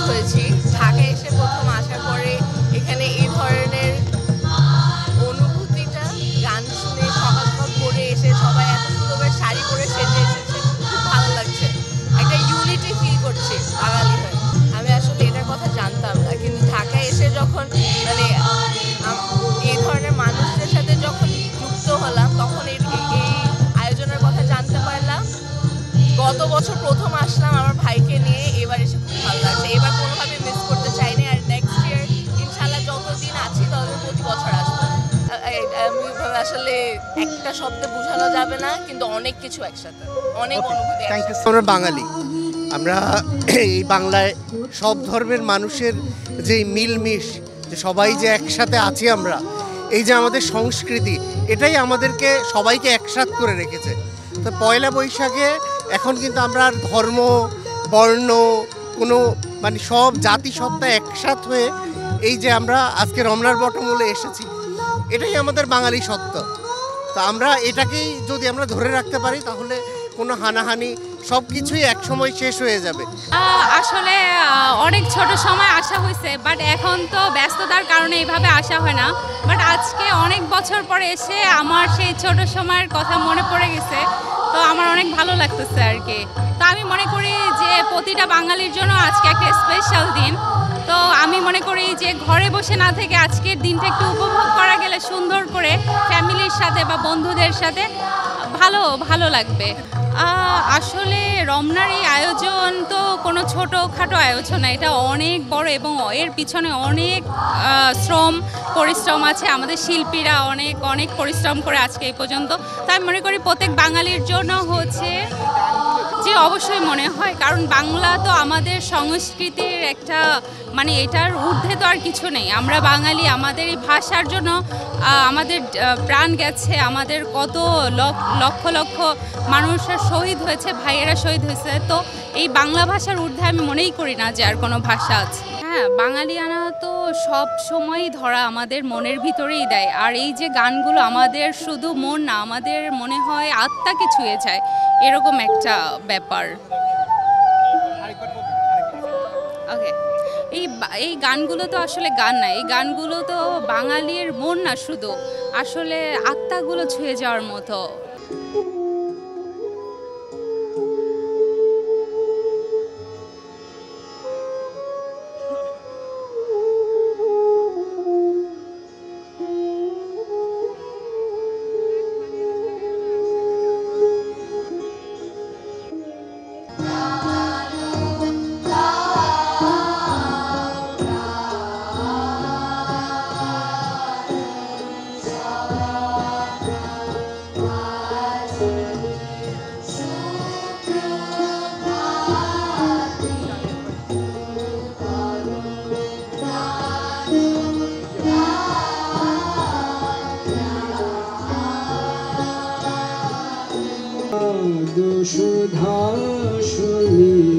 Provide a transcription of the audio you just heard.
হয়েছি। ঢাকায় এসে প্রথম আসার পরে এখানে এই ধরনের অনুভূতিটা, গান শুনে সকাল সকাল পরে এসে সবাই এত সুন্দর করে শাড়ি পরে সেজে এসেছে, খুব ভালো লাগছে। একটা ইউনিটি ফিল করছি বাঙালি হয়ে। আমি আসলে এটার কথা জানতাম না, কিন্তু ঢাকায় এসে যখন মানে এই ধরনের মানুষদের সাথে যখন যুক্ত হলাম তখন এই আয়োজনের কথা জানতে পারলাম। গত বছর প্রথম আসলাম আমার ভাইকে নিয়ে, এবার এসে খুব ভালো লাগছে। এবার কোনোভাবে মিস করতে চাইনি, আর নেক্সট ইয়ার ইনশাল্লাহ যতদিন আছি ততদিন প্রতি বছর আসবো। আমি আসলে একটা শব্দে বোঝানো যাবে না, কিন্তু অনেক কিছু একসাথে, অনেক অনুভূতি। আমরা বাঙালি, আমরা এই বাংলায় সব ধর্মের মানুষের যে মিলমিশ, যে সবাই যে একসাথে আছি আমরা, এই যে আমাদের সংস্কৃতি, এটাই আমাদেরকে সবাইকে একসাথ করে রেখেছে। তো পয়লা বৈশাখে এখন কিন্তু আমরা আর ধর্ম বর্ণ কোনো মানে সব জাতিসত্তা একসাথ হয়ে এই যে আমরা আজকে রমনার বটমূলে এসেছি, এটাই আমাদের বাঙালি সত্য। তো আমরা এটাকেই যদি আমরা ধরে রাখতে পারি তাহলে কোনো হানাহানি সব কিছুই একসময় শেষ হয়ে যাবে। আসলে অনেক ছোট সময় আসা হয়েছে, বাট এখন তো ব্যস্ততার কারণে এইভাবে আসা হয় না। বাট আজকে অনেক বছর পরে এসে আমার সেই ছোট সময়ের কথা মনে পড়ে গেছে, তো আমার অনেক ভালো লাগতেছে আর কি। তো আমি মনে করি যে প্রতিটা বাঙালির জন্য আজকে একটা স্পেশাল দিন। তো আমি মনে করি যে ঘরে বসে না থেকে আজকের দিনটা একটু উপভোগ করা গেলে সুন্দর করে ফ্যামিলির সাথে বা বন্ধুদের সাথে ভালো লাগবে। আসলে রমনার এই আয়োজন তো কোনো ছোটোখাটো আয়োজন না, এটা অনেক বড় এবং এর পিছনে অনেক শ্রম পরিশ্রম আছে। আমাদের শিল্পীরা অনেক অনেক পরিশ্রম করে আজকে এই পর্যন্ত। তাই মনে করি প্রত্যেক বাঙালির জন্য হচ্ছে যে অবশ্যই মনে হয়, কারণ বাংলা তো আমাদের সংস্কৃতির একটা মানে এটার ঊর্ধ্বে তো আর কিছু নেই। আমরা বাঙালি, আমাদের এই ভাষার জন্য আমাদের প্রাণ গেছে, আমাদের কত লক্ষ লক্ষ মানুষের শহীদ হয়েছে, ভাইয়েরা শহীদ হয়েছে। তো এই বাংলা ভাষার ঊর্ধ্বে আমি মনেই করি না যে আর কোনো ভাষা আছে। হ্যাঁ, বাঙালিয়ানা তো সব সময়ই ধরা আমাদের মনের ভিতরেই দেয়। আর এই যে গানগুলো আমাদের শুধু মন না, আমাদের মনে হয় আত্মাকে ছুঁয়ে যায়, এরকম একটা ব্যাপার। ওকে, এই গানগুলো তো আসলে গান না, এই গানগুলো তো বাঙালির মন না, শুধু আসলে আত্মাগুলো ছুঁয়ে যাওয়ার মতো। সুধা শুনি